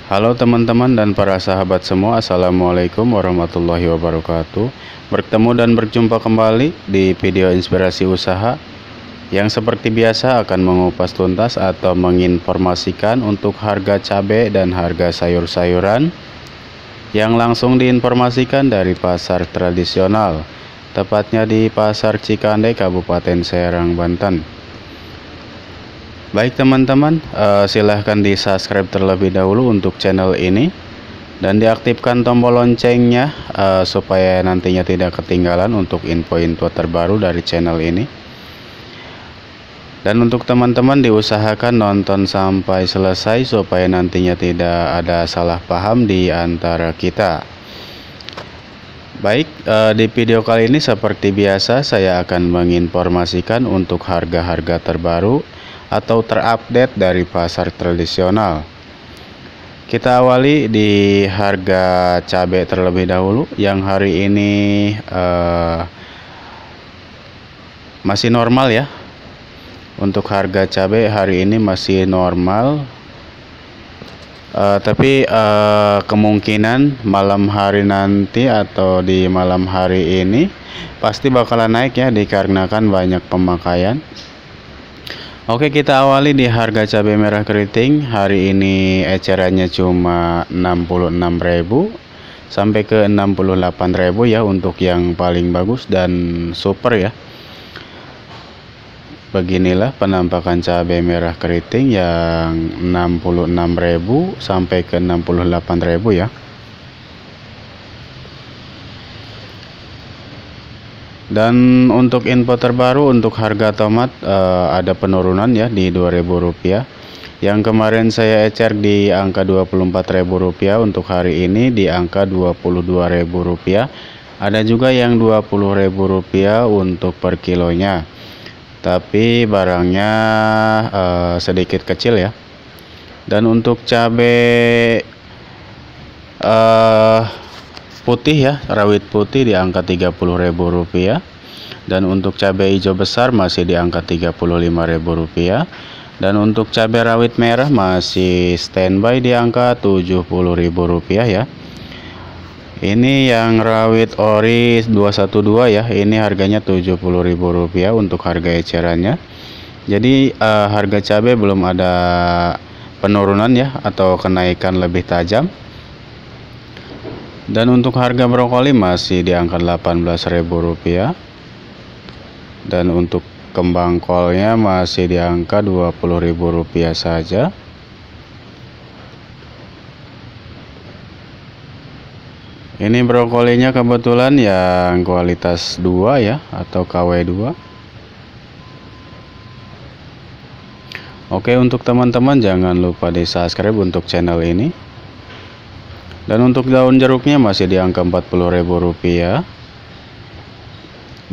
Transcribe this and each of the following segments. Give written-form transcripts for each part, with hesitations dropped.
Halo teman-teman dan para sahabat semua, Assalamualaikum warahmatullahi wabarakatuh. Bertemu dan berjumpa kembali di video inspirasi usaha yang seperti biasa akan mengupas tuntas atau menginformasikan untuk harga cabai dan harga sayur-sayuran yang langsung diinformasikan dari pasar tradisional, tepatnya di Pasar Cikande, Kabupaten Serang, Banten. Baik teman-teman, silahkan di subscribe terlebih dahulu untuk channel ini dan diaktifkan tombol loncengnya supaya nantinya tidak ketinggalan untuk info-info terbaru dari channel ini. Dan untuk teman-teman diusahakan nonton sampai selesai supaya nantinya tidak ada salah paham di antara kita. Baik, di video kali ini seperti biasa saya akan menginformasikan untuk harga-harga terbaru atau terupdate dari pasar tradisional. Kita awali di harga cabai terlebih dahulu yang hari ini masih normal ya. Untuk harga cabai hari ini masih normal, tapi kemungkinan malam hari nanti atau di malam hari ini pasti bakalan naik ya, dikarenakan banyak pemakaian. Oke, kita awali di harga cabai merah keriting. Hari ini ecerannya cuma 66.000 sampai ke 68.000 ya untuk yang paling bagus dan super ya. Beginilah penampakan cabai merah keriting yang 66.000 sampai ke 68.000 ya. Dan untuk info terbaru untuk harga tomat ada penurunan ya di Rp2.000. Yang kemarin saya ecer di angka Rp24.000, untuk hari ini di angka Rp22.000. Ada juga yang Rp20.000 untuk per kilonya. Tapi barangnya sedikit kecil ya. Dan untuk cabai putih ya, rawit putih di angka Rp30.000, dan untuk cabai hijau besar masih di angka Rp35.000, dan untuk cabai rawit merah masih standby di angka Rp70.000 ya. Ini yang rawit ori 212 ya, ini harganya Rp70.000 untuk harga ecerannya. Jadi harga cabai belum ada penurunan ya atau kenaikan lebih tajam. Dan untuk harga brokoli masih di angka Rp18.000. Dan untuk kembang kolnya masih di angka Rp20.000 saja. Ini brokolinya kebetulan yang kualitas 2 ya atau KW2. Oke, untuk teman-teman jangan lupa di subscribe untuk channel ini. Dan untuk daun jeruknya masih di angka Rp40.000.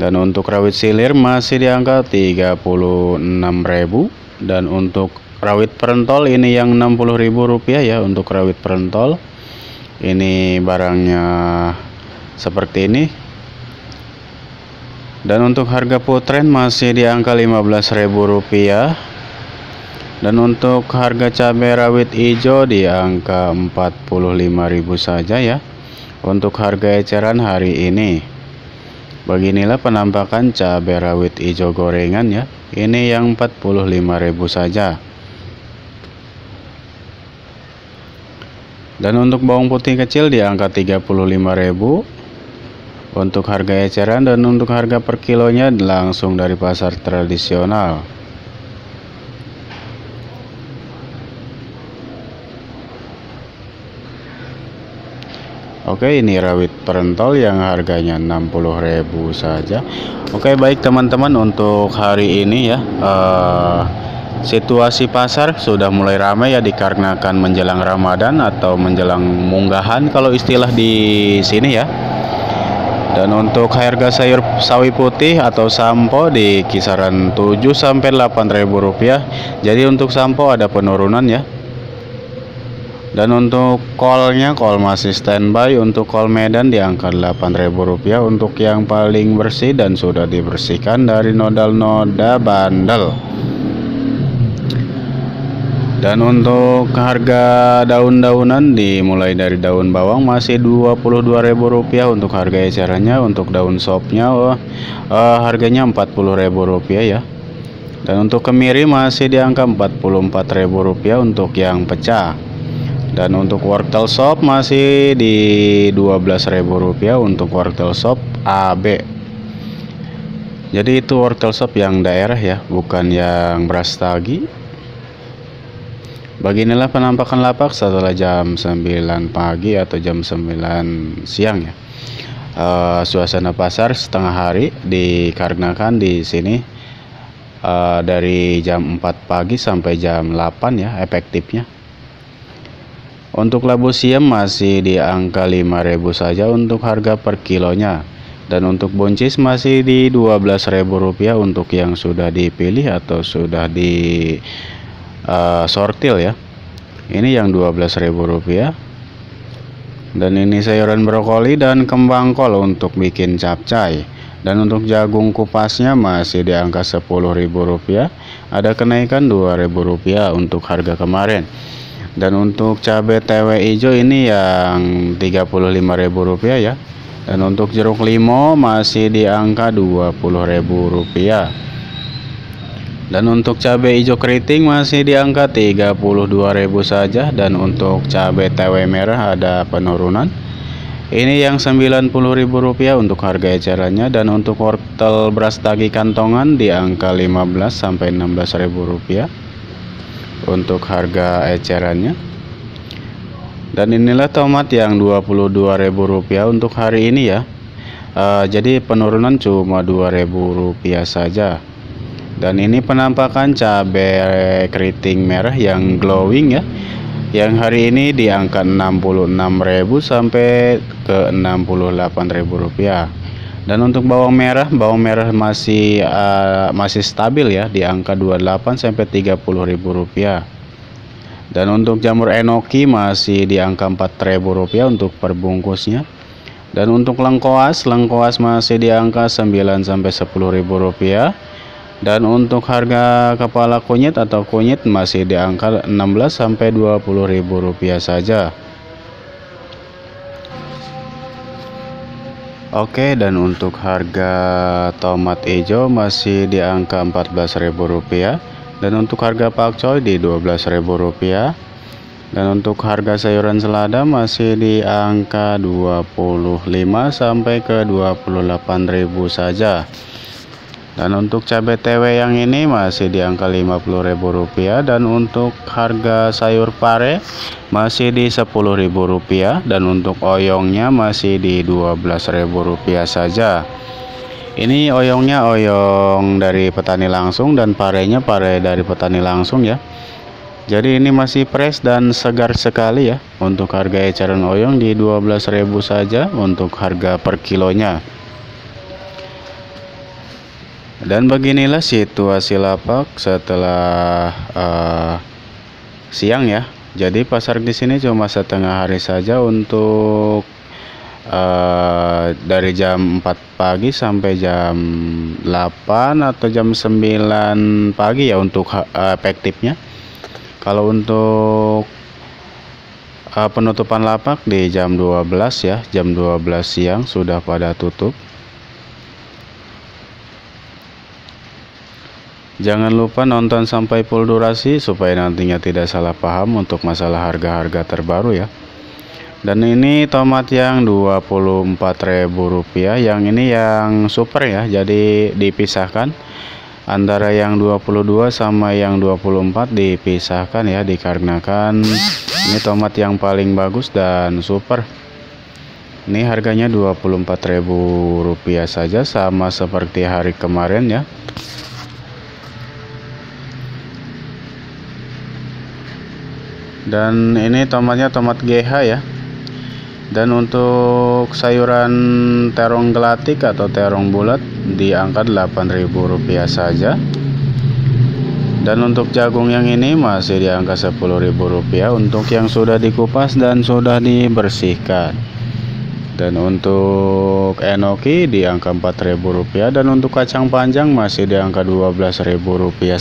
Dan untuk rawit silir masih di angka Rp36.000. Dan untuk rawit perentol ini yang Rp60.000 ya untuk rawit perentol. Ini barangnya seperti ini. Dan untuk harga putren masih di angka Rp15.000. Dan untuk harga cabai rawit hijau di angka Rp45.000 saja ya untuk harga eceran hari ini. Beginilah penampakan cabai rawit hijau gorengan ya. Ini yang Rp45.000 saja. Dan untuk bawang putih kecil di angka Rp35.000 untuk harga eceran, dan untuk harga per kilonya langsung dari pasar tradisional. Oke, ini rawit perentol yang harganya Rp60.000 saja. Oke, baik teman-teman, untuk hari ini ya situasi pasar sudah mulai ramai ya, dikarenakan menjelang Ramadan atau menjelang munggahan kalau istilah di sini ya. Dan untuk harga sayur sawi putih atau sampo di kisaran Rp7 sampai Rp8.000. Jadi untuk sampo ada penurunan ya. Dan untuk kolnya, kol masih standby. Untuk kol Medan di angka Rp8.000 untuk yang paling bersih dan sudah dibersihkan dari noda-noda bandel. Dan untuk harga daun-daunan dimulai dari daun bawang masih Rp22.000 untuk harga ecerannya. Untuk daun sopnya harganya Rp40.000 ya. Dan untuk kemiri masih di angka Rp44.000 untuk yang pecah. Dan untuk wortel sop masih di Rp12.000 untuk wortel sop AB. Jadi itu wortel sop yang daerah ya, bukan yang beras tagi. Beginilah penampakan lapak setelah jam 9 pagi atau jam 9 siang ya. Suasana pasar setengah hari dikarenakan di sini dari jam 4 pagi sampai jam 8 ya efektifnya. Untuk labu siam masih di angka 5.000 saja untuk harga per kilonya. Dan untuk buncis masih di Rp12.000 untuk yang sudah dipilih atau sudah di sortil ya. Ini yang Rp12.000. Dan ini sayuran brokoli dan kembang kol untuk bikin capcay. Dan untuk jagung kupasnya masih di angka Rp10.000. Ada kenaikan Rp2.000 untuk harga kemarin. Dan untuk cabai TW hijau ini yang Rp35.000 ya. Dan untuk jeruk limau masih di angka Rp20.000. Dan untuk cabai hijau keriting masih di angka Rp32.000 saja. Dan untuk cabai TW merah ada penurunan. Ini yang Rp90.000 untuk harga ecerannya. Dan untuk wortel beras tagi kantongan di angka Rp15.000 sampai Rp16.000 untuk harga ecerannya. Dan inilah tomat yang Rp22.000 untuk hari ini ya. Jadi penurunan cuma Rp2.000 saja. Dan ini penampakan cabai keriting merah yang glowing ya, yang hari ini di angka Rp66.000 sampai ke Rp68.000. Dan untuk bawang merah masih stabil ya di angka Rp28 sampai Rp30.000. Dan untuk jamur enoki masih di angka Rp4.000 untuk perbungkusnya. Dan untuk lengkoas masih di angka Rp9 sampai Rp10.000. Dan untuk harga kepala kunyit atau kunyit masih di angka Rp16 sampai Rp20.000 saja. Oke, dan untuk harga tomat hijau masih di angka Rp14.000. Dan untuk harga pakcoy di Rp12.000. Dan untuk harga sayuran selada masih di angka Rp25 sampai ke Rp28.000 saja. Dan untuk cabai TW yang ini masih di angka Rp50.000. Dan untuk harga sayur pare masih di Rp10.000. Dan untuk oyongnya masih di Rp12.000 saja. Ini oyongnya oyong dari petani langsung dan parenya pare dari petani langsung ya. Jadi ini masih fresh dan segar sekali ya. Untuk harga eceran oyong di Rp12.000 saja untuk harga per kilonya. Dan beginilah situasi lapak setelah siang ya. Jadi pasar di sini cuma setengah hari saja untuk dari jam 4 pagi sampai jam 8 atau jam 9 pagi ya untuk efektifnya. Kalau untuk penutupan lapak di jam 12 ya, jam 12 siang sudah pada tutup. Jangan lupa nonton sampai full durasi supaya nantinya tidak salah paham untuk masalah harga-harga terbaru ya. Dan ini tomat yang Rp24.000, yang ini yang super ya, jadi dipisahkan antara yang 22 sama yang 24 dipisahkan ya, dikarenakan ini tomat yang paling bagus dan super. Ini harganya Rp24.000 saja, sama seperti hari kemarin ya. Dan ini tomatnya tomat GH ya. Dan untuk sayuran terong gelatik atau terong bulat di angka Rp8.000 saja. Dan untuk jagung yang ini masih di angka Rp10.000 untuk yang sudah dikupas dan sudah dibersihkan. Dan untuk enoki di angka Rp4.000. Dan untuk kacang panjang masih di angka Rp12.000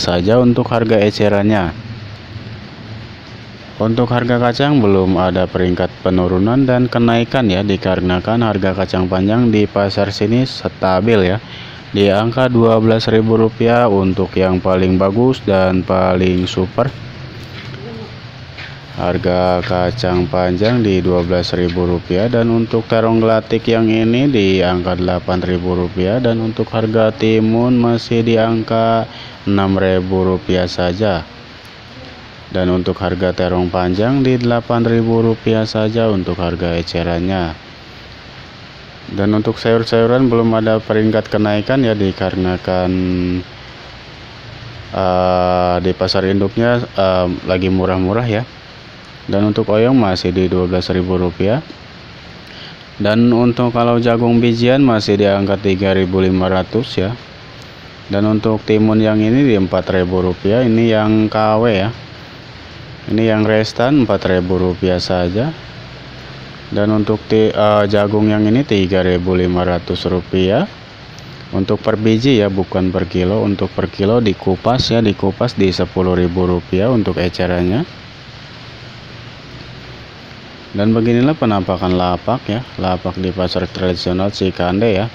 saja untuk harga ecerannya. Untuk harga kacang belum ada peringkat penurunan dan kenaikan ya, dikarenakan harga kacang panjang di pasar sini stabil ya, di angka Rp12.000 untuk yang paling bagus dan paling super. Harga kacang panjang di Rp12.000 dan untuk terong gelatik yang ini di angka Rp8.000 dan untuk harga timun masih di angka Rp6.000 saja. Dan untuk harga terong panjang di Rp8.000 saja untuk harga ecerannya. Dan untuk sayur-sayuran belum ada peringkat kenaikan ya, dikarenakan di pasar induknya lagi murah-murah ya. Dan untuk oyong masih di Rp12.000. Dan untuk kalau jagung bijian masih di angka Rp3.500 ya. Dan untuk timun yang ini di Rp4.000, ini yang KW ya. Ini yang restan Rp4.000 saja. Dan untuk jagung yang ini Rp3.500 untuk per biji ya, bukan per kilo. Untuk per kilo dikupas ya, dikupas di Rp10.000 untuk ecerannya. Dan beginilah penampakan lapak ya, lapak di pasar tradisional Cikande ya.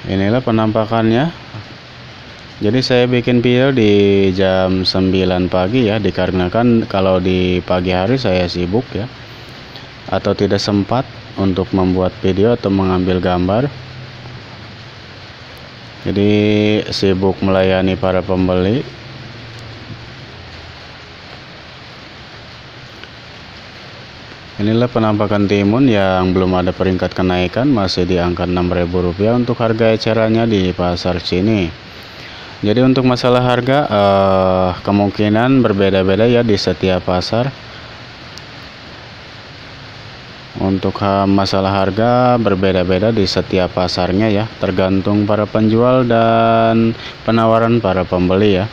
Inilah penampakannya. Jadi saya bikin video di jam 9 pagi ya, dikarenakan kalau di pagi hari saya sibuk ya, atau tidak sempat untuk membuat video atau mengambil gambar. Jadi sibuk melayani para pembeli. Inilah penampakan timun yang belum ada peringkat kenaikan, masih di angka Rp6.000 untuk harga ecerannya di pasar sini. Jadi untuk masalah harga kemungkinan berbeda-beda ya di setiap pasar. Untuk masalah harga berbeda-beda di setiap pasarnya ya, tergantung para penjual dan penawaran para pembeli ya.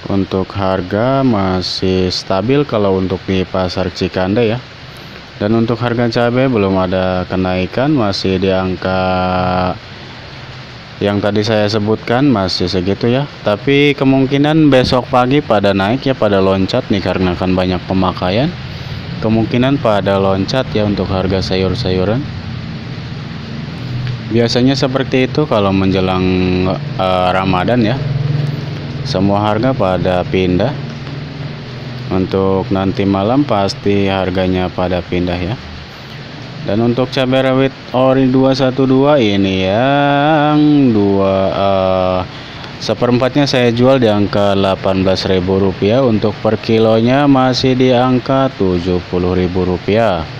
Untuk harga masih stabil kalau untuk di pasar Cikande ya. Dan untuk harga cabai belum ada kenaikan, masih di angka yang tadi saya sebutkan, masih segitu ya. Tapi kemungkinan besok pagi pada naik ya, pada loncat nih, karena kan banyak pemakaian. Kemungkinan pada loncat ya untuk harga sayur-sayuran. Biasanya seperti itu kalau menjelang Ramadan ya. Semua harga pada pindah. Untuk nanti malam pasti harganya pada pindah ya. Dan untuk cabai rawit ori 212 ini yang seperempatnya saya jual di angka Rp18.000. Untuk per kilonya masih di angka Rp70.000.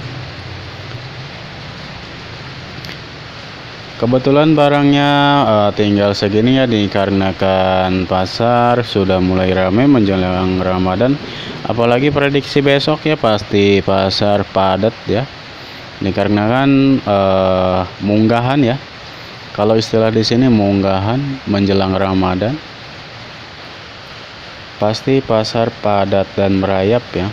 Kebetulan barangnya tinggal segini ya, dikarenakan pasar sudah mulai ramai menjelang Ramadan. Apalagi prediksi besok ya, pasti pasar padat ya, dikarenakan munggahan ya. Kalau istilah di sini munggahan menjelang Ramadan, pasti pasar padat dan merayap ya.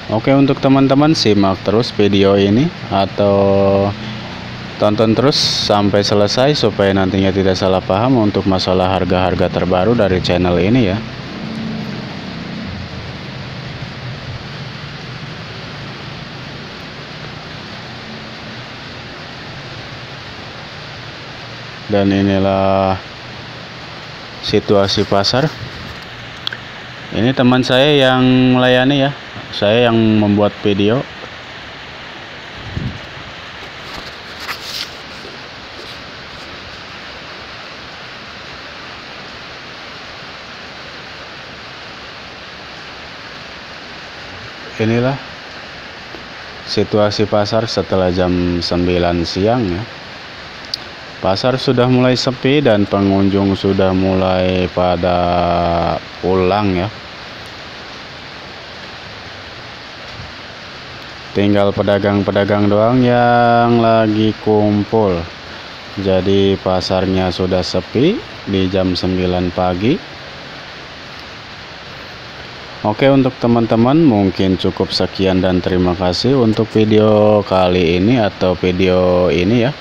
Oke, untuk teman-teman simak terus video ini atau tonton terus sampai selesai supaya nantinya tidak salah paham untuk masalah harga-harga terbaru dari channel ini ya. Dan inilah situasi pasar. Ini teman saya yang melayani ya, saya yang membuat video. Inilah situasi pasar setelah jam 9 siang ya. Pasar sudah mulai sepi dan pengunjung sudah mulai pada pulang ya. Tinggal pedagang-pedagang doang yang lagi kumpul. Jadi pasarnya sudah sepi di jam 9 pagi. Oke, untuk teman-teman mungkin cukup sekian dan terima kasih untuk video kali ini atau video ini ya.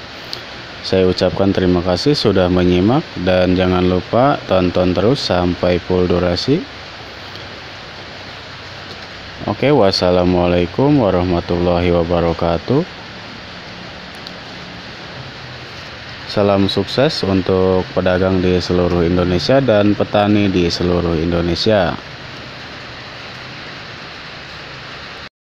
Saya ucapkan terima kasih sudah menyimak dan jangan lupa tonton terus sampai full durasi. Oke, wassalamualaikum warahmatullahi wabarakatuh. Salam sukses untuk pedagang di seluruh Indonesia dan petani di seluruh Indonesia.